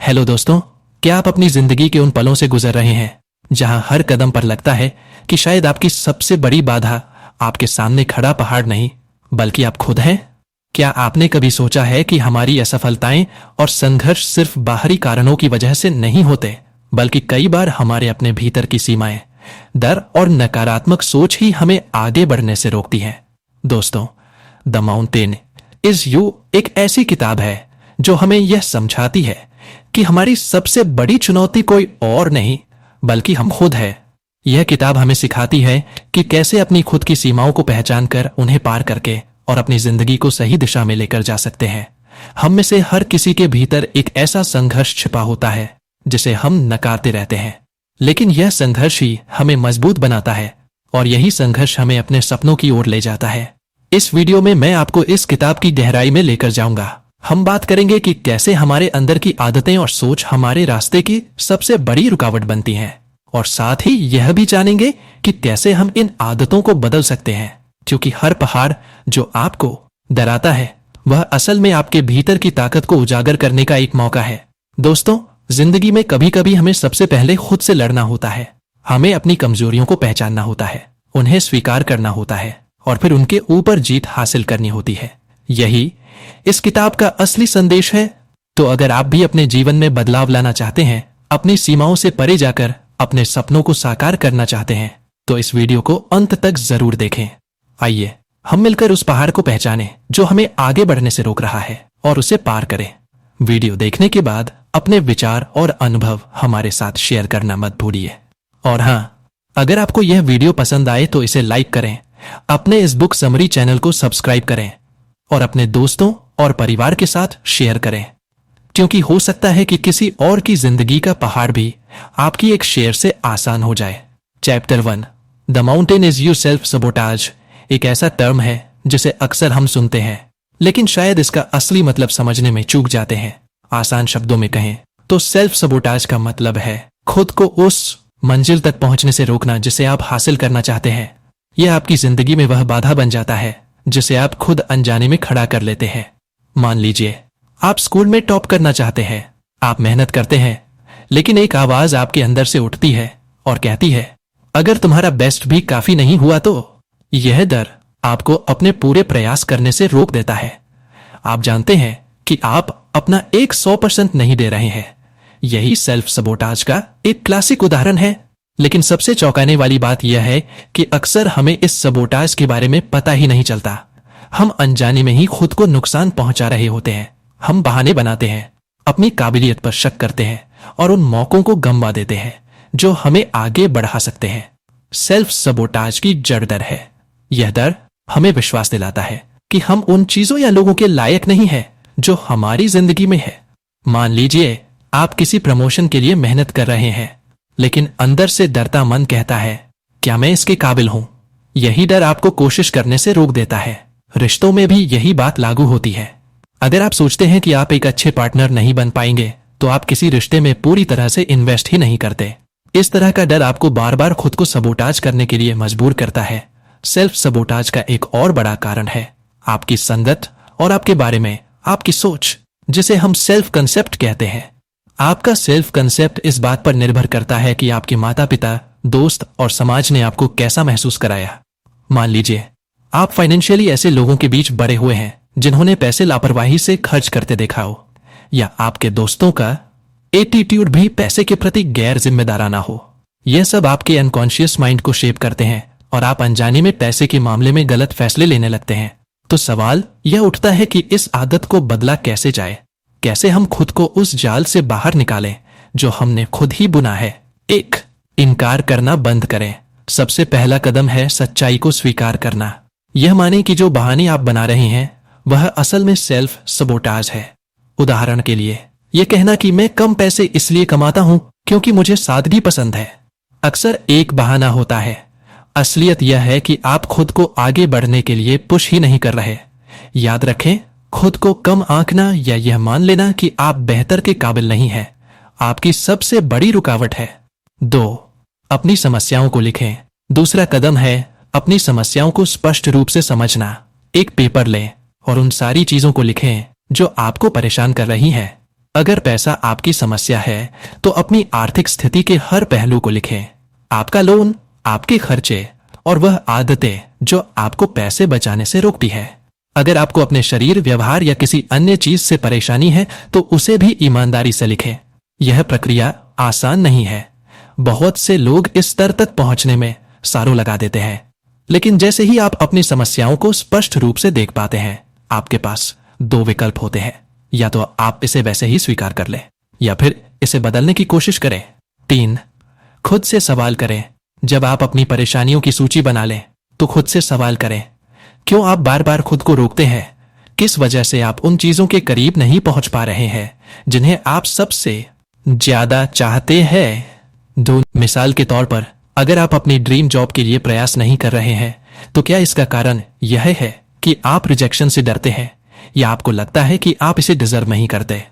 Hello दोस्तों, क्या आप अपनी जिंदगी के उन पलों से गुजर रहे हैं जहां हर कदम पर लगता है कि शायद आपकी सबसे बड़ी बाधा आपके सामने खड़ा पहाड़ नहीं बल्कि आप खुद हैं? क्या आपने कभी सोचा है कि हमारी असफलताएं और संघर्ष सिर्फ बाहरी कारणों की वजह से नहीं होते, बल्कि कई बार हमारे अपने भीतर की सीमाएं, डर और नकारात्मक सोच ही हमें आगे बढ़ने से रोकती हैं? दोस्तों, द माउंटेन इज यू एक ऐसी किताब है जो हमें यह समझाती है कि हमारी सबसे बड़ी चुनौती कोई और नहीं बल्कि हम खुद है। यह किताब हमें सिखाती है कि कैसे अपनी खुद की सीमाओं को पहचान कर उन्हें पार करके और अपनी जिंदगी को सही दिशा में लेकर जा सकते हैं। हम में से हर किसी के भीतर एक ऐसा संघर्ष छिपा होता है जिसे हम नकारते रहते हैं, लेकिन यह संघर्ष ही हमें मजबूत बनाता है और यही संघर्ष हमें अपने सपनों की ओर ले जाता है। इस वीडियो में मैं आपको इस किताब की गहराई में लेकर जाऊंगा। हम बात करेंगे कि कैसे हमारे अंदर की आदतें और सोच हमारे रास्ते की सबसे बड़ी रुकावट बनती हैं, और साथ ही यह भी जानेंगे कि कैसे हम इन आदतों को बदल सकते हैं, क्योंकि हर पहाड़ जो आपको डराता है वह असल में आपके भीतर की ताकत को उजागर करने का एक मौका है। दोस्तों, जिंदगी में कभी कभी हमें सबसे पहले खुद से लड़ना होता है। हमें अपनी कमजोरियों को पहचानना होता है, उन्हें स्वीकार करना होता है और फिर उनके ऊपर जीत हासिल करनी होती है। यही इस किताब का असली संदेश है। तो अगर आप भी अपने जीवन में बदलाव लाना चाहते हैं, अपनी सीमाओं से परे जाकर अपने सपनों को साकार करना चाहते हैं, तो इस वीडियो को अंत तक जरूर देखें। आइए हम मिलकर उस पहाड़ को पहचानें जो हमें आगे बढ़ने से रोक रहा है और उसे पार करें। वीडियो देखने के बाद अपने विचार और अनुभव हमारे साथ शेयर करना मत भूलिए। और हाँ, अगर आपको यह वीडियो पसंद आए तो इसे लाइक करें, अपने इस बुक समरी चैनल को सब्सक्राइब करें और अपने दोस्तों और परिवार के साथ शेयर करें, क्योंकि हो सकता है कि किसी और की जिंदगी का पहाड़ भी आपकी एक शेयर से आसान हो जाए। Chapter 1, the mountain is you self sabotage एक ऐसा टर्म है जिसे अक्सर हम सुनते हैं, लेकिन शायद इसका असली मतलब समझने में चूक जाते हैं। आसान शब्दों में कहें तो सेल्फ सबोटाज का मतलब है खुद को उस मंजिल तक पहुंचने से रोकना जिसे आप हासिल करना चाहते हैं। यह आपकी जिंदगी में वह बाधा बन जाता है जिसे आप खुद अनजाने में खड़ा कर लेते हैं। मान लीजिए आप स्कूल में टॉप करना चाहते हैं, आप मेहनत करते हैं, लेकिन एक आवाज आपके अंदर से उठती है और कहती है, अगर तुम्हारा बेस्ट भी काफी नहीं हुआ तो। यह डर आपको अपने पूरे प्रयास करने से रोक देता है। आप जानते हैं कि आप अपना 100% नहीं दे रहे हैं। यही सेल्फ सबोटाज का एक क्लासिक उदाहरण है। लेकिन सबसे चौंकाने वाली बात यह है कि अक्सर हमें इस सबोटाज के बारे में पता ही नहीं चलता। हम अनजाने में ही खुद को नुकसान पहुंचा रहे होते हैं। हम बहाने बनाते हैं, अपनी काबिलियत पर शक करते हैं और उन मौकों को गंवा देते हैं जो हमें आगे बढ़ा सकते हैं। सेल्फ सबोटाज की जड़ डर है। यह डर हमें विश्वास दिलाता है कि हम उन चीजों या लोगों के लायक नहीं हैं जो हमारी जिंदगी में है। मान लीजिए आप किसी प्रमोशन के लिए मेहनत कर रहे हैं, लेकिन अंदर से डरता मन कहता है, क्या मैं इसके काबिल हूं? यही डर आपको कोशिश करने से रोक देता है। रिश्तों में भी यही बात लागू होती है। अगर आप सोचते हैं कि आप एक अच्छे पार्टनर नहीं बन पाएंगे, तो आप किसी रिश्ते में पूरी तरह से इन्वेस्ट ही नहीं करते। इस तरह का डर आपको बार बार खुद को सबोटाज करने के लिए मजबूर करता है। सेल्फ सबोटाज का एक और बड़ा कारण है आपकी संगत और आपके बारे में आपकी सोच, जिसे हम सेल्फ कंसेप्ट कहते हैं। आपका सेल्फ कंसेप्ट इस बात पर निर्भर करता है कि आपके माता पिता, दोस्त और समाज ने आपको कैसा महसूस कराया। मान लीजिए आप फाइनेंशियली ऐसे लोगों के बीच बड़े हुए हैं जिन्होंने पैसे लापरवाही से खर्च करते देखा हो, या आपके दोस्तों का एटीट्यूड भी पैसे के प्रति गैर जिम्मेदाराना हो। यह सब आपके अनकॉन्शियस माइंड को शेप करते हैं और आप अनजाने में पैसे के मामले में गलत फैसले लेने लगते हैं। तो सवाल यह उठता है कि इस आदत को बदला कैसे जाए? कैसे हम खुद को उस जाल से बाहर निकालें जो हमने खुद ही बुना है? एक, इनकार करना बंद करें। सबसे पहला कदम है सच्चाई को स्वीकार करना। यह माने कि जो बहाने आप बना रहे हैं वह असल में सेल्फ सबोटाज है। उदाहरण के लिए यह कहना कि मैं कम पैसे इसलिए कमाता हूं क्योंकि मुझे सादगी पसंद है, अक्सर एक बहाना होता है। असलियत यह है कि आप खुद को आगे बढ़ने के लिए पुश ही नहीं कर रहे। याद रखें, खुद को कम आंकना या यह मान लेना कि आप बेहतर के काबिल नहीं हैं, आपकी सबसे बड़ी रुकावट है। 2, अपनी समस्याओं को लिखें। दूसरा कदम है अपनी समस्याओं को स्पष्ट रूप से समझना। एक पेपर लें और उन सारी चीजों को लिखें जो आपको परेशान कर रही हैं। अगर पैसा आपकी समस्या है तो अपनी आर्थिक स्थिति के हर पहलू को लिखें। आपका लोन, आपके खर्चे और वह आदतें जो आपको पैसे बचाने से रोकती है। अगर आपको अपने शरीर, व्यवहार या किसी अन्य चीज से परेशानी है तो उसे भी ईमानदारी से लिखें। यह प्रक्रिया आसान नहीं है। बहुत से लोग इस स्तर तक पहुंचने में सालों लगा देते हैं, लेकिन जैसे ही आप अपनी समस्याओं को स्पष्ट रूप से देख पाते हैं, आपके पास दो विकल्प होते हैं। या तो आप इसे वैसे ही स्वीकार कर लें या फिर इसे बदलने की कोशिश करें। 3. खुद से सवाल करें। जब आप अपनी परेशानियों की सूची बना लें तो खुद से सवाल करें, क्यों आप बार बार खुद को रोकते हैं? किस वजह से आप उन चीजों के करीब नहीं पहुंच पा रहे हैं जिन्हें आप सबसे ज्यादा चाहते हैं? दो मिसाल के तौर पर, अगर आप अपनी ड्रीम जॉब के लिए प्रयास नहीं कर रहे हैं तो क्या इसका कारण यह है कि आप रिजेक्शन से डरते हैं या आपको लगता है कि आप इसे डिजर्व नहीं करते?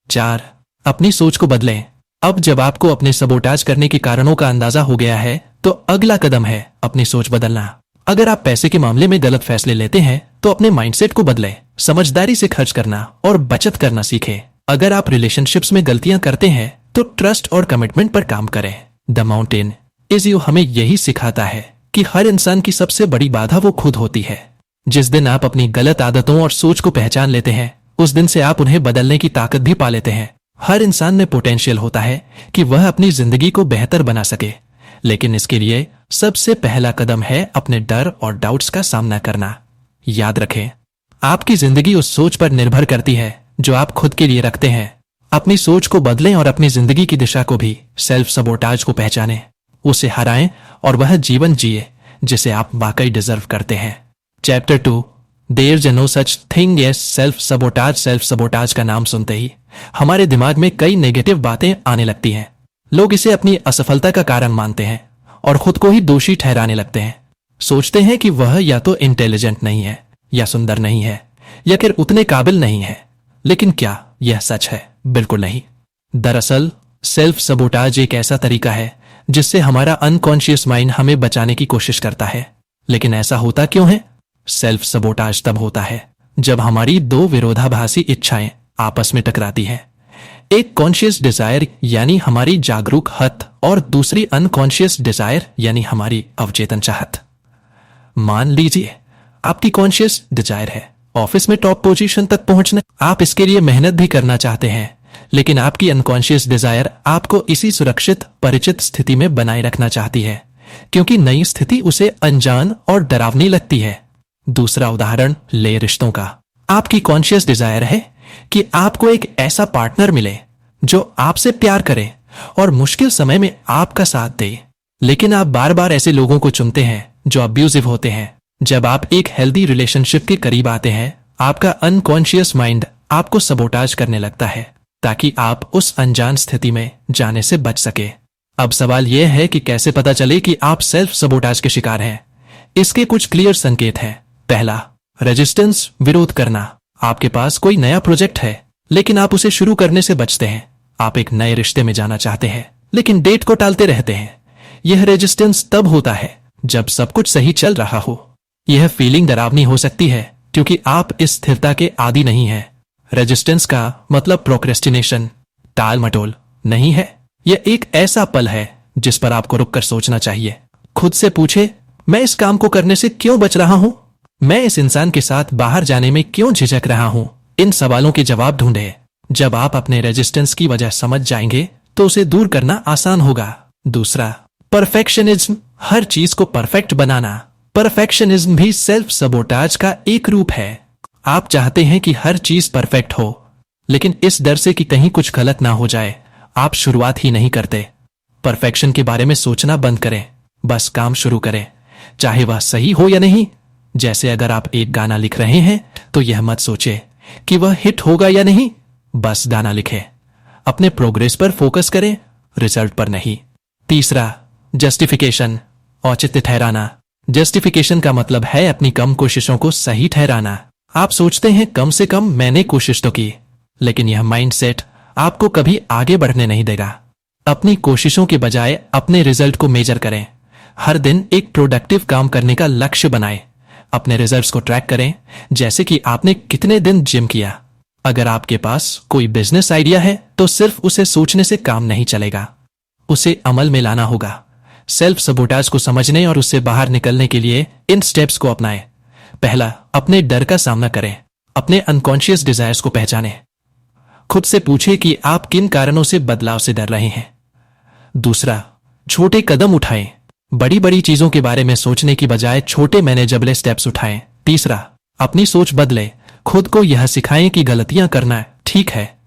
4. अपनी सोच को बदलें। अब जब आपको अपने सबोटाज करने के कारणों का अंदाजा हो गया है तो अगला कदम है अपनी सोच बदलना। अगर आप पैसे के मामले में गलत फैसले लेते हैं तो अपने माइंडसेट को बदलें। समझदारी से खर्च करना और बचत करना सीखें। अगर आप रिलेशनशिप्स में गलतियां करते हैं तो ट्रस्ट और कमिटमेंट पर काम करें। द माउंटेन इज यू हमें यही सिखाता है कि हर इंसान की सबसे बड़ी बाधा वो खुद होती है। जिस दिन आप अपनी गलत आदतों और सोच को पहचान लेते हैं, उस दिन से आप उन्हें बदलने की ताकत भी पा लेते हैं। हर इंसान में पोटेंशियल होता है कि वह अपनी जिंदगी को बेहतर बना सके, लेकिन इसके लिए सबसे पहला कदम है अपने डर और डाउट्स का सामना करना। याद रखें, आपकी जिंदगी उस सोच पर निर्भर करती है जो आप खुद के लिए रखते हैं। अपनी सोच को बदलें और अपनी जिंदगी की दिशा को भी, सेल्फ सबोटाज को पहचानें, उसे हराएं और वह जीवन जिए जिसे आप वाकई डिजर्व करते हैं। Chapter 2, there is no such thing as self sabotage. Self sabotage का नाम सुनते ही हमारे दिमाग में कई नेगेटिव बातें आने लगती हैं। लोग इसे अपनी असफलता का कारण मानते हैं और खुद को ही दोषी ठहराने लगते हैं। सोचते हैं कि वह या तो इंटेलिजेंट नहीं है, या सुंदर नहीं है, या फिर उतने काबिल नहीं है। लेकिन क्या यह सच है? बिल्कुल नहीं। दरअसल सेल्फ सबोटाज एक ऐसा तरीका है जिससे हमारा अनकॉन्शियस माइंड हमें बचाने की कोशिश करता है। लेकिन ऐसा होता क्यों है? सेल्फ सबोटाज तब होता है जब हमारी दो विरोधाभासी इच्छाएं आपस में टकराती हैं। एक कॉन्शियस डिजायर यानी हमारी जागरूक हत और दूसरी अनकॉन्शियस डिजायर यानी हमारी अवचेतन चाहत। मान लीजिए आपकी कॉन्शियस डिजायर है ऑफिस में टॉप पोजीशन तक पहुंचना। आप इसके लिए मेहनत भी करना चाहते हैं, लेकिन आपकी अनकॉन्शियस डिजायर आपको इसी सुरक्षित परिचित स्थिति में बनाए रखना चाहती है, क्योंकि नई स्थिति उसे अनजान और डरावनी लगती है। दूसरा उदाहरण ले रिश्तों का। आपकी कॉन्शियस डिजायर है कि आपको एक ऐसा पार्टनर मिले जो आपसे प्यार करे और मुश्किल समय में आपका साथ दे, लेकिन आप बार बार ऐसे लोगों को चुनते हैं जो अब्यूजिव होते हैं। जब आप एक हेल्दी रिलेशनशिप के करीब आते हैं, आपका अनकॉन्शियस माइंड आपको सबोटाज करने लगता है ताकि आप उस अनजान स्थिति में जाने से बच सके। अब सवाल यह है कि कैसे पता चले कि आप सेल्फ सबोटाज के शिकार हैं। इसके कुछ क्लियर संकेत हैं। पहला, रेजिस्टेंस, विरोध करना। आपके पास कोई नया प्रोजेक्ट है लेकिन आप उसे शुरू करने से बचते हैं। आप एक नए रिश्ते में जाना चाहते हैं लेकिन डेट को टालते रहते हैं। यह रेजिस्टेंस तब होता है जब सब कुछ सही चल रहा हो। यह फीलिंग डरावनी हो सकती है क्योंकि आप इस स्थिरता के आदी नहीं हैं। रेजिस्टेंस का मतलब प्रोक्रेस्टिनेशन, टाल मटोल नहीं है। यह एक ऐसा पल है जिस पर आपको रुककर सोचना चाहिए। खुद से पूछे, मैं इस काम को करने से क्यों बच रहा हूं? मैं इस इंसान के साथ बाहर जाने में क्यों झिझक रहा हूं? इन सवालों के जवाब ढूंढे। जब आप अपने रेजिस्टेंस की वजह समझ जाएंगे तो उसे दूर करना आसान होगा। दूसरा, परफेक्शनिज्म, हर चीज को परफेक्ट बनाना। परफेक्शनिज्म भी सेल्फ सबोटाज का एक रूप है। आप चाहते हैं कि हर चीज परफेक्ट हो, लेकिन इस डर से कि कहीं कुछ गलत ना हो जाए, आप शुरुआत ही नहीं करते। परफेक्शन के बारे में सोचना बंद करें, बस काम शुरू करें, चाहे वह सही हो या नहीं। जैसे अगर आप एक गाना लिख रहे हैं तो यह मत सोचे कि वह हिट होगा या नहीं, बस गाना लिखें। अपने प्रोग्रेस पर फोकस करें, रिजल्ट पर नहीं। तीसरा, जस्टिफिकेशन, औचित्य ठहराना। जस्टिफिकेशन का मतलब है अपनी कम कोशिशों को सही ठहराना। आप सोचते हैं कम से कम मैंने कोशिश तो की, लेकिन यह माइंडसेट आपको कभी आगे बढ़ने नहीं देगा। अपनी कोशिशों के बजाय अपने रिजल्ट को मेजर करें। हर दिन एक प्रोडक्टिव काम करने का लक्ष्य बनाएं। अपने रिजल्ट्स को ट्रैक करें, जैसे कि आपने कितने दिन जिम किया, अगर आपके पास कोई बिजनेस आइडिया है तो सिर्फ उसे सोचने से काम नहीं चलेगा, उसे अमल में लाना होगा। सेल्फ सबोटाज को समझने और उससे बाहर निकलने के लिए इन स्टेप्स को अपनाएं। पहला, अपने डर का सामना करें। अपने अनकॉन्शियस डिजायर्स को पहचानें। खुद से पूछें कि आप किन कारणों से बदलाव से डर रहे हैं। दूसरा, छोटे कदम उठाएं। बड़ी बड़ी चीजों के बारे में सोचने की बजाय छोटे मैनेजेबल स्टेप्स उठाएं। तीसरा, अपनी सोच बदलें। खुद को यह सिखाएं कि गलतियां करना ठीक है,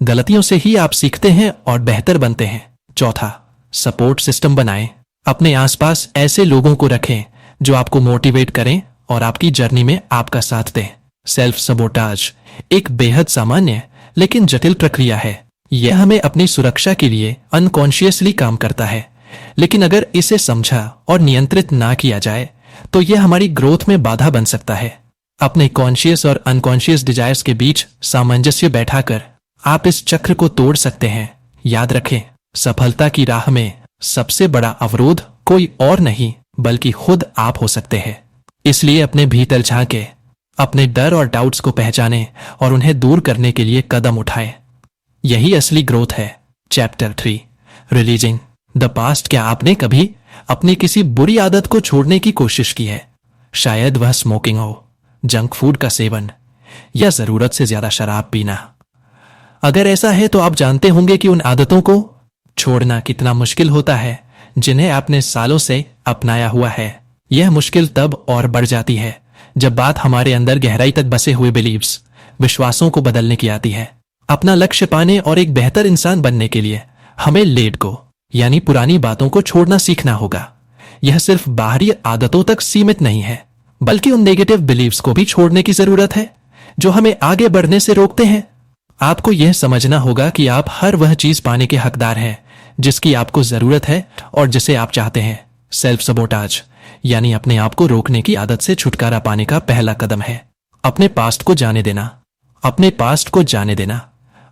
गलतियों से ही आप सीखते हैं और बेहतर बनते हैं। चौथा, सपोर्ट सिस्टम बनाएं। अपने आसपास ऐसे लोगों को रखें जो आपको मोटिवेट करें और आपकी जर्नी में आपका साथ दें। सेल्फ सबोटाज एक बेहद सामान्य लेकिन जटिल प्रक्रिया है। यह हमें अपनी सुरक्षा के लिए अनकॉन्शियसली काम करता है, लेकिन अगर इसे समझा और नियंत्रित ना किया जाए तो यह हमारी ग्रोथ में बाधा बन सकता है। अपने कॉन्शियस और अनकॉन्शियस डिजायर्स के बीच सामंजस्य बैठाकर आप इस चक्र को तोड़ सकते हैं। याद रखें, सफलता की राह में सबसे बड़ा अवरोध कोई और नहीं बल्कि खुद आप हो सकते हैं। इसलिए अपने भीतर झांके, अपने डर और डाउट्स को पहचानें और उन्हें दूर करने के लिए कदम उठाएं। यही असली ग्रोथ है। Chapter 3, releasing the past. क्या आपने कभी अपनी किसी बुरी आदत को छोड़ने की कोशिश की है? शायद वह स्मोकिंग हो, जंक फूड का सेवन या जरूरत से ज्यादा शराब पीना। अगर ऐसा है तो आप जानते होंगे कि उन आदतों को छोड़ना कितना मुश्किल होता है जिन्हें आपने सालों से अपनाया हुआ है। यह मुश्किल तब और बढ़ जाती है जब बात हमारे अंदर गहराई तक बसे हुए बिलीव्स, विश्वासों को बदलने की आती है। अपना लक्ष्य पाने और एक बेहतर इंसान बनने के लिए हमें लेट को यानी पुरानी बातों को छोड़ना सीखना होगा। यह सिर्फ बाहरी आदतों तक सीमित नहीं है, बल्कि उन नेगेटिव बिलीव्स को भी छोड़ने की जरूरत है जो हमें आगे बढ़ने से रोकते हैं। आपको यह समझना होगा कि आप हर वह चीज पाने के हकदार हैं जिसकी आपको जरूरत है और जिसे आप चाहते हैं। सेल्फ सबोटाज यानी अपने आप को रोकने की आदत से छुटकारा पाने का पहला कदम है अपने पास्ट को जाने देना। अपने पास्ट को जाने देना,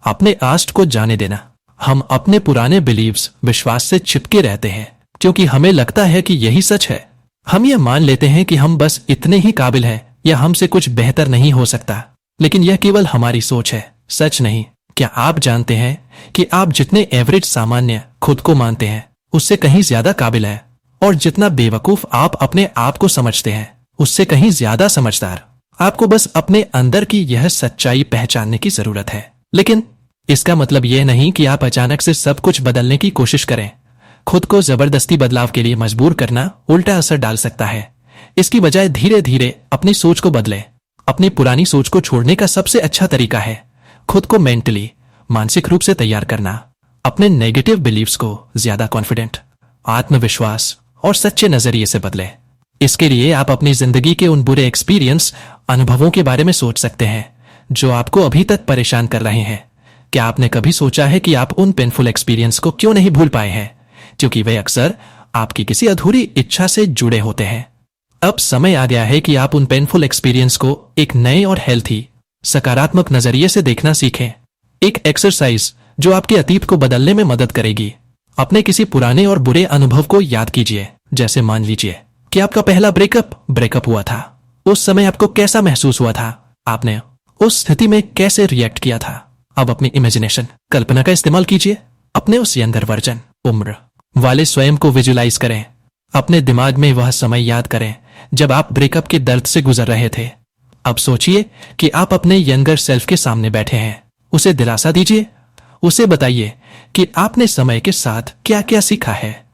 अपने आस्ट को जाने देना। हम अपने पुराने बिलीव्स, विश्वास से चिपके रहते हैं क्योंकि हमें लगता है कि यही सच है। हम ये मान लेते हैं कि हम बस इतने ही काबिल हैं या हमसे कुछ बेहतर नहीं हो सकता, लेकिन यह केवल हमारी सोच है, सच नहीं। क्या आप जानते हैं कि आप जितने एवरेज सामान्य खुद को मानते हैं उससे कहीं ज्यादा काबिल है, और जितना बेवकूफ आप अपने आप को समझते हैं उससे कहीं ज्यादा समझदार। आपको बस अपने अंदर की यह सच्चाई पहचानने की जरूरत है। लेकिन इसका मतलब यह नहीं कि आप अचानक से सब कुछ बदलने की कोशिश करें। खुद को जबरदस्ती बदलाव के लिए मजबूर करना उल्टा असर डाल सकता है। इसकी बजाय धीरे धीरे अपनी सोच को बदलें। अपनी पुरानी सोच को छोड़ने का सबसे अच्छा तरीका है खुद को मेंटली, मानसिक रूप से तैयार करना। अपने नेगेटिव बिलीव्स को ज्यादा कॉन्फिडेंट, आत्मविश्वास और सच्चे नजरिए से बदलें। इसके लिए आप अपनी जिंदगी के उन बुरे एक्सपीरियंस, अनुभवों के बारे में सोच सकते हैं जो आपको अभी तक परेशान कर रहे हैं। क्या आपने कभी सोचा है कि आप उन पेनफुल एक्सपीरियंस को क्यों नहीं भूल पाए हैं? क्योंकि वे अक्सर आपकी किसी अधूरी इच्छा से जुड़े होते हैं। अब समय आ गया है कि आप उन पेनफुल एक्सपीरियंस को एक नए और हेल्थी, सकारात्मक नजरिए से देखना सीखें। एक एक्सरसाइज जो आपके अतीत को बदलने में मदद करेगी। अपने किसी पुराने और बुरे अनुभव को याद कीजिए। जैसे मान लीजिए कि आपका पहला ब्रेकअप हुआ था। उस समय आपको कैसा महसूस हुआ था? आपने उस स्थिति में कैसे रिएक्ट किया था? अब अपनी इमेजिनेशन, कल्पना का इस्तेमाल कीजिए। अपने उस यंगर वर्जन, उम्र वाले स्वयं को विजुलाइज करें। अपने दिमाग में वह समय याद करें जब आप ब्रेकअप के दर्द से गुजर रहे थे। अब सोचिए कि आप अपने यंगर सेल्फ के सामने बैठे हैं। उसे दिलासा दीजिए। उसे बताइए कि आपने समय के साथ क्या क्या सीखा है।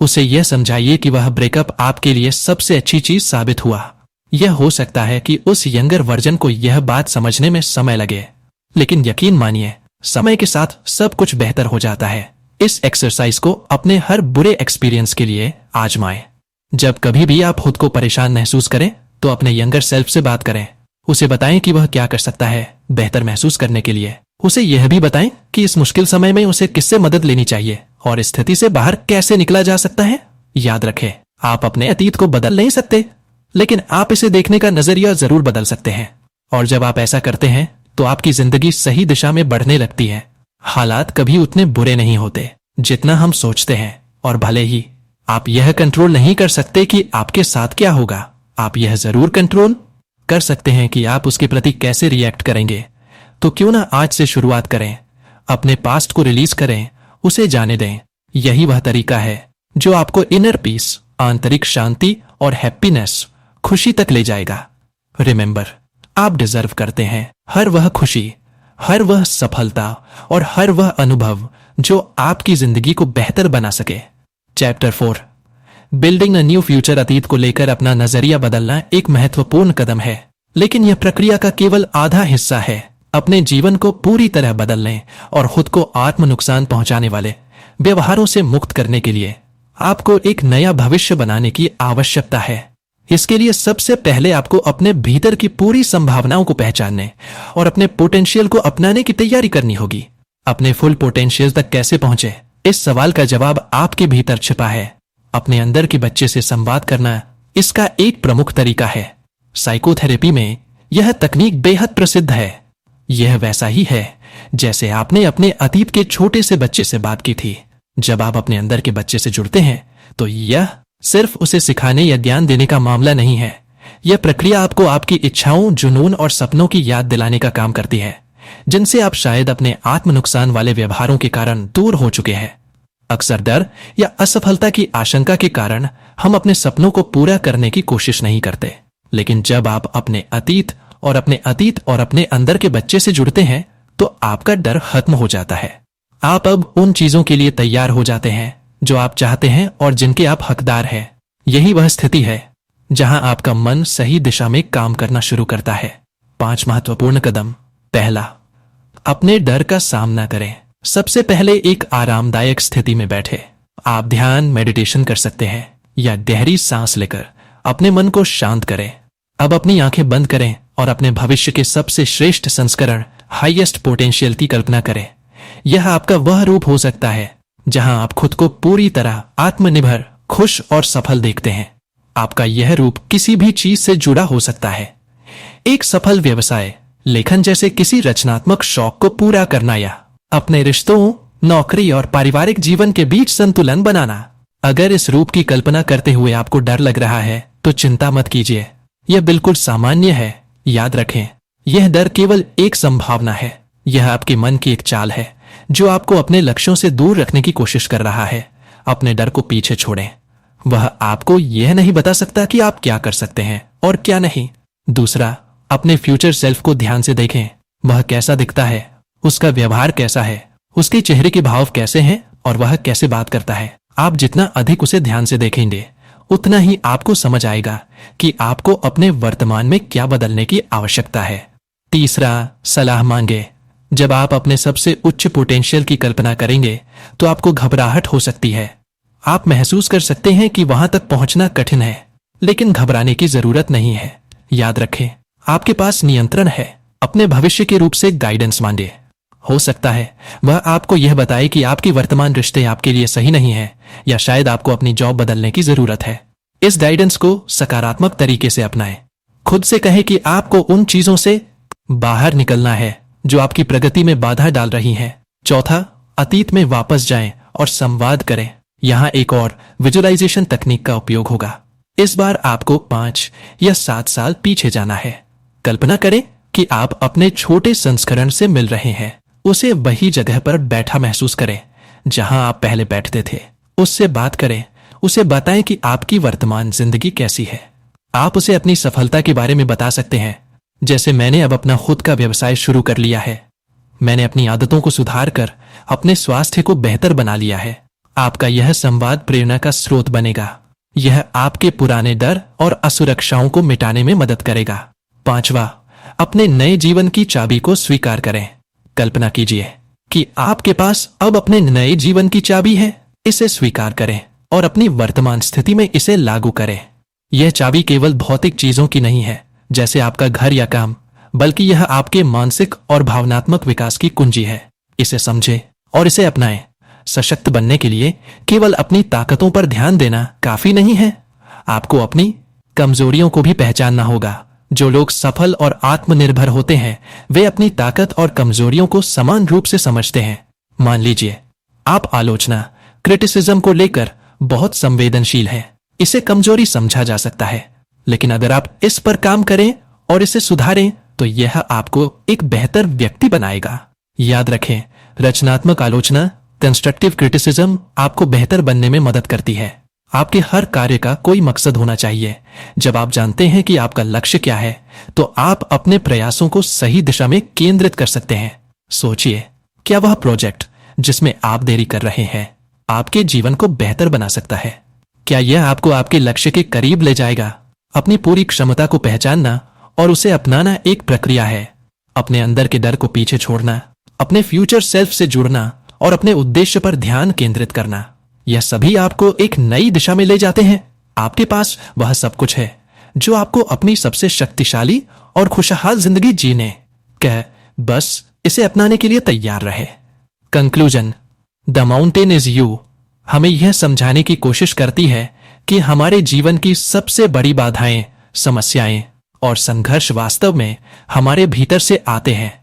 उसे यह समझाइए कि वह ब्रेकअप आपके लिए सबसे अच्छी चीज साबित हुआ। यह हो सकता है कि उस यंगर वर्जन को यह बात समझने में समय लगे, लेकिन यकीन मानिए समय के साथ सब कुछ बेहतर हो जाता है। इस एक्सरसाइज को अपने हर बुरे एक्सपीरियंस के लिए आजमाएं। जब कभी भी आप खुद को परेशान महसूस करें तो अपने यंगर सेल्फ से बात करें। उसे बताएं कि वह क्या कर सकता है बेहतर महसूस करने के लिए। उसे यह भी बताएं कि इस मुश्किल समय में उसे किससे मदद लेनी चाहिए और इस स्थिति से बाहर कैसे निकला जा सकता है। याद रखें, आप अपने अतीत को बदल नहीं सकते, लेकिन आप इसे देखने का नजरिया जरूर बदल सकते हैं। और जब आप ऐसा करते हैं तो आपकी जिंदगी सही दिशा में बढ़ने लगती है। हालात कभी उतने बुरे नहीं होते जितना हम सोचते हैं, और भले ही आप यह कंट्रोल नहीं कर सकते कि आपके साथ क्या होगा, आप यह जरूर कंट्रोल कर सकते हैं कि आप उसके प्रति कैसे रिएक्ट करेंगे। तो क्यों ना आज से शुरुआत करें। अपने पास्ट को रिलीज करें, उसे जाने दें। यही वह तरीका है जो आपको इनर पीस, आंतरिक शांति और हैप्पीनेस, खुशी तक ले जाएगा। रिमेंबर, आप डिजर्व करते हैं हर वह खुशी, हर वह सफलता और हर वह अनुभव जो आपकी जिंदगी को बेहतर बना सके। Chapter 4, building a new future. अतीत को लेकर अपना नजरिया बदलना एक महत्वपूर्ण कदम है, लेकिन यह प्रक्रिया का केवल आधा हिस्सा है। अपने जीवन को पूरी तरह बदलने और खुद को आत्म नुकसान पहुंचाने वाले व्यवहारों से मुक्त करने के लिए आपको एक नया भविष्य बनाने की आवश्यकता है। इसके लिए सबसे पहले आपको अपने भीतर की पूरी संभावनाओं को पहचानने और अपने पोटेंशियल को अपनाने की तैयारी करनी होगी। अपने फुल पोटेंशियल तक कैसे पहुंचे, इस सवाल का जवाब आपके भीतर छिपा है। अपने अंदर के बच्चे से संवाद करना इसका एक प्रमुख तरीका है। साइकोथेरेपी में यह तकनीक बेहद प्रसिद्ध है। यह वैसा ही है जैसे आपने अपने अतीत के छोटे से बच्चे से बात की थी। जब आप अपने अंदर के बच्चे से जुड़ते हैं तो यह सिर्फ उसे सिखाने या ज्ञान देने का मामला नहीं है। यह प्रक्रिया आपको आपकी इच्छाओं, जुनून और सपनों की याद दिलाने का काम करती है, जिनसे आप शायद अपने आत्म नुकसान वाले व्यवहारों के कारण दूर हो चुके हैं। अक्सर डर या असफलता की आशंका के कारण हम अपने सपनों को पूरा करने की कोशिश नहीं करते, लेकिन जब आप अपने अतीत और अपने अंदर के बच्चे से जुड़ते हैं तो आपका डर खत्म हो जाता है। आप अब उन चीजों के लिए तैयार हो जाते हैं जो आप चाहते हैं और जिनके आप हकदार हैं। यही वह स्थिति है जहां आपका मन सही दिशा में काम करना शुरू करता है। 5 महत्वपूर्ण कदम। पहला, अपने डर का सामना करें। सबसे पहले एक आरामदायक स्थिति में बैठे। आप ध्यान, मेडिटेशन कर सकते हैं या गहरी सांस लेकर अपने मन को शांत करें। अब अपनी आंखें बंद करें और अपने भविष्य के सबसे श्रेष्ठ संस्करण, हाईएस्ट पोटेंशियल की कल्पना करें। यह आपका वह रूप हो सकता है जहां आप खुद को पूरी तरह आत्मनिर्भर, खुश और सफल देखते हैं। आपका यह रूप किसी भी चीज से जुड़ा हो सकता है। एक सफल व्यवसाय, लेखन जैसे किसी रचनात्मक शौक को पूरा करना या अपने रिश्तों, नौकरी और पारिवारिक जीवन के बीच संतुलन बनाना। अगर इस रूप की कल्पना करते हुए आपको डर लग रहा है तो चिंता मत कीजिए, यह बिल्कुल सामान्य है। याद रखें, यह डर केवल एक संभावना है। यह आपके मन की एक चाल है जो आपको अपने लक्ष्यों से दूर रखने की कोशिश कर रहा है। अपने डर को पीछे छोड़ें। वह आपको यह नहीं बता सकता कि आप क्या कर सकते हैं और क्या नहीं। दूसरा, अपने फ्यूचर सेल्फ को ध्यान से देखें। वह कैसा दिखता है, उसका व्यवहार कैसा है, उसके चेहरे के भाव कैसे हैं और वह कैसे बात करता है। आप जितना अधिक उसे ध्यान से देखेंगे उतना ही आपको समझ आएगा कि आपको अपने वर्तमान में क्या बदलने की आवश्यकता है। तीसरा, सलाह मांगे। जब आप अपने सबसे उच्च पोटेंशियल की कल्पना करेंगे तो आपको घबराहट हो सकती है। आप महसूस कर सकते हैं कि वहां तक पहुंचना कठिन है, लेकिन घबराने की जरूरत नहीं है। याद रखें, आपके पास नियंत्रण है। अपने भविष्य के रूप से गाइडेंस मांगे। हो सकता है वह आपको यह बताए कि आपकी वर्तमान रिश्ते आपके लिए सही नहीं है या शायद आपको अपनी जॉब बदलने की जरूरत है। इस गाइडेंस को सकारात्मक तरीके से अपनाएं। खुद से कहें कि आपको उन चीजों से बाहर निकलना है जो आपकी प्रगति में बाधा डाल रही हैं। चौथा, अतीत में वापस जाएं और संवाद करें। यहां एक और विजुअलाइजेशन तकनीक का उपयोग होगा। इस बार आपको 5 या 7 साल पीछे जाना है। कल्पना करें कि आप अपने छोटे संस्करण से मिल रहे हैं। उसे वही जगह पर बैठा महसूस करें जहां आप पहले बैठते थे। उससे बात करें, उसे बताएं कि आपकी वर्तमान जिंदगी कैसी है। आप उसे अपनी सफलता के बारे में बता सकते हैं, जैसे मैंने अब अपना खुद का व्यवसाय शुरू कर लिया है। मैंने अपनी आदतों को सुधार कर अपने स्वास्थ्य को बेहतर बना लिया है। आपका यह संवाद प्रेरणा का स्रोत बनेगा। यह आपके पुराने डर और असुरक्षाओं को मिटाने में मदद करेगा। 5वां, अपने नए जीवन की चाबी को स्वीकार करें। कल्पना कीजिए कि आपके पास अब अपने नए जीवन की चाबी है। इसे स्वीकार करें और अपनी वर्तमान स्थिति में इसे लागू करें। यह चाबी केवल भौतिक चीजों की नहीं है, जैसे आपका घर या काम, बल्कि यह आपके मानसिक और भावनात्मक विकास की कुंजी है। इसे समझें और इसे अपनाएं। सशक्त बनने के लिए केवल अपनी ताकतों पर ध्यान देना काफी नहीं है, आपको अपनी कमजोरियों को भी पहचानना होगा। जो लोग सफल और आत्मनिर्भर होते हैं वे अपनी ताकत और कमजोरियों को समान रूप से समझते हैं। मान लीजिए आप आलोचना, क्रिटिसिज्म को लेकर बहुत संवेदनशील हैं। इसे कमजोरी समझा जा सकता है, लेकिन अगर आप इस पर काम करें और इसे सुधारें तो यह आपको एक बेहतर व्यक्ति बनाएगा। याद रखें, रचनात्मक आलोचना, कंस्ट्रक्टिव क्रिटिसिज्म आपको बेहतर बनने में मदद करती है। आपके हर कार्य का कोई मकसद होना चाहिए। जब आप जानते हैं कि आपका लक्ष्य क्या है, तो आप अपने प्रयासों को सही दिशा में केंद्रित कर सकते हैं। सोचिए, क्या वह प्रोजेक्ट जिसमें आप देरी कर रहे हैं आपके जीवन को बेहतर बना सकता है? क्या यह आपको आपके लक्ष्य के करीब ले जाएगा? अपनी पूरी क्षमता को पहचानना और उसे अपनाना एक प्रक्रिया है। अपने अंदर के डर को पीछे छोड़ना, अपने फ्यूचर सेल्फ से जुड़ना और अपने उद्देश्य पर ध्यान केंद्रित करना, यह सभी आपको एक नई दिशा में ले जाते हैं। आपके पास वह सब कुछ है जो आपको अपनी सबसे शक्तिशाली और खुशहाल जिंदगी जीने कह, बस इसे अपनाने के लिए तैयार रहे। Conclusion, the mountain is you हमें यह समझाने की कोशिश करती है कि हमारे जीवन की सबसे बड़ी बाधाएं, समस्याएं और संघर्ष वास्तव में हमारे भीतर से आते हैं।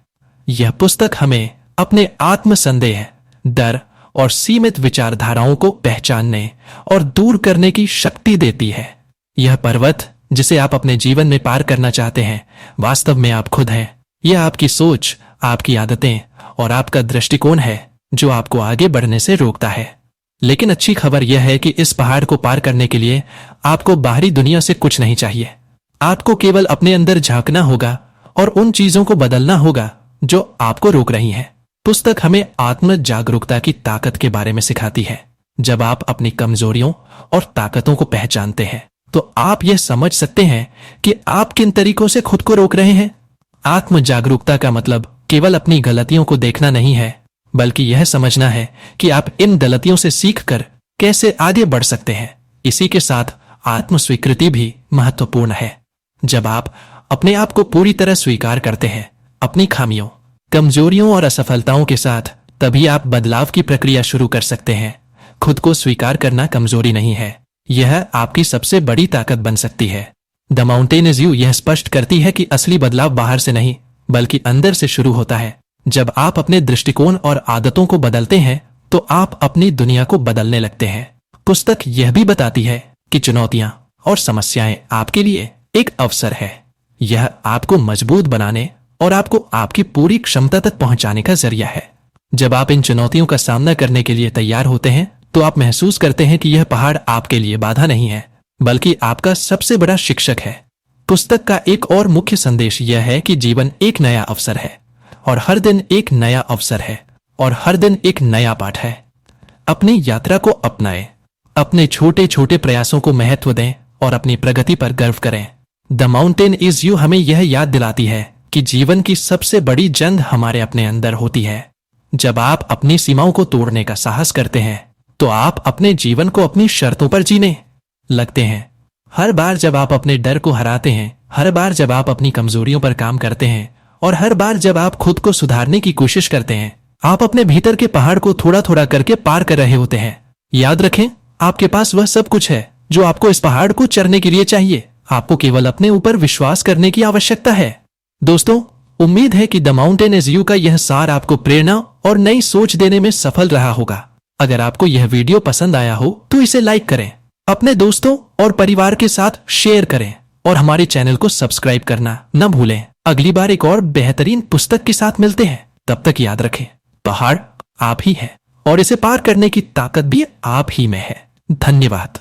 यह पुस्तक हमें अपने आत्मसंदेह, डर और सीमित विचारधाराओं को पहचानने और दूर करने की शक्ति देती है। यह पर्वत जिसे आप अपने जीवन में पार करना चाहते हैं, वास्तव में आप खुद हैं। यह आपकी सोच, आपकी आदतें और आपका दृष्टिकोण है जो आपको आगे बढ़ने से रोकता है। लेकिन अच्छी खबर यह है कि इस पहाड़ को पार करने के लिए आपको बाहरी दुनिया से कुछ नहीं चाहिए। आपको केवल अपने अंदर झांकना होगा और उन चीजों को बदलना होगा जो आपको रोक रही हैं। पुस्तक हमें आत्म जागरूकता की ताकत के बारे में सिखाती है। जब आप अपनी कमजोरियों और ताकतों को पहचानते हैं, तो आप यह समझ सकते हैं कि आप किन तरीकों से खुद को रोक रहे हैं। आत्म जागरूकता का मतलब केवल अपनी गलतियों को देखना नहीं है, बल्कि यह समझना है कि आप इन गलतियों से सीखकर कैसे आगे बढ़ सकते हैं। इसी के साथ आत्म स्वीकृति भी महत्वपूर्ण है। जब आप अपने आप को पूरी तरह स्वीकार करते हैं, अपनी खामियों, कमजोरियों और असफलताओं के साथ, तभी आप बदलाव की प्रक्रिया शुरू कर सकते हैं। खुद को स्वीकार करना कमजोरी नहीं है, यह आपकी सबसे बड़ी ताकत बन सकती है। द माउंटेन इज यू यह स्पष्ट करती है कि असली बदलाव बाहर से नहीं, बल्कि अंदर से शुरू होता है। जब आप अपने दृष्टिकोण और आदतों को बदलते हैं, तो आप अपनी दुनिया को बदलने लगते हैं। पुस्तक यह भी बताती है कि चुनौतियां और समस्याएं आपके लिए एक अवसर है। यह आपको मजबूत बनाने और आपको आपकी पूरी क्षमता तक पहुंचाने का जरिया है। जब आप इन चुनौतियों का सामना करने के लिए तैयार होते हैं, तो आप महसूस करते हैं कि यह पहाड़ आपके लिए बाधा नहीं है, बल्कि आपका सबसे बड़ा शिक्षक है। पुस्तक का एक और मुख्य संदेश यह है कि जीवन एक नया अवसर है और हर दिन एक नया अवसर है और हर दिन एक नया पाठ है। अपनी यात्रा को अपनाएं, अपने छोटे छोटे प्रयासों को महत्व दें और अपनी प्रगति पर गर्व करें। द माउंटेन इज यू हमें यह याद दिलाती है कि जीवन की सबसे बड़ी जंग हमारे अपने अंदर होती है। जब आप अपनी सीमाओं को तोड़ने का साहस करते हैं, तो आप अपने जीवन को अपनी शर्तों पर जीने लगते हैं। हर बार जब आप अपने डर को हराते हैं, हर बार जब आप अपनी कमजोरियों पर काम करते हैं और हर बार जब आप खुद को सुधारने की कोशिश करते हैं, आप अपने भीतर के पहाड़ को थोड़ा थोड़ा करके पार कर रहे होते हैं। याद रखें, आपके पास वह सब कुछ है जो आपको इस पहाड़ को चढ़ने के लिए चाहिए। आपको केवल अपने ऊपर विश्वास करने की आवश्यकता है। दोस्तों, उम्मीद है कि द माउंटेन इज यू का यह सार आपको प्रेरणा और नई सोच देने में सफल रहा होगा। अगर आपको यह वीडियो पसंद आया हो तो इसे लाइक करें, अपने दोस्तों और परिवार के साथ शेयर करें और हमारे चैनल को सब्सक्राइब करना न भूलें। अगली बार एक और बेहतरीन पुस्तक के साथ मिलते हैं। तब तक याद रखें, पहाड़ आप ही है और इसे पार करने की ताकत भी आप ही में है। धन्यवाद।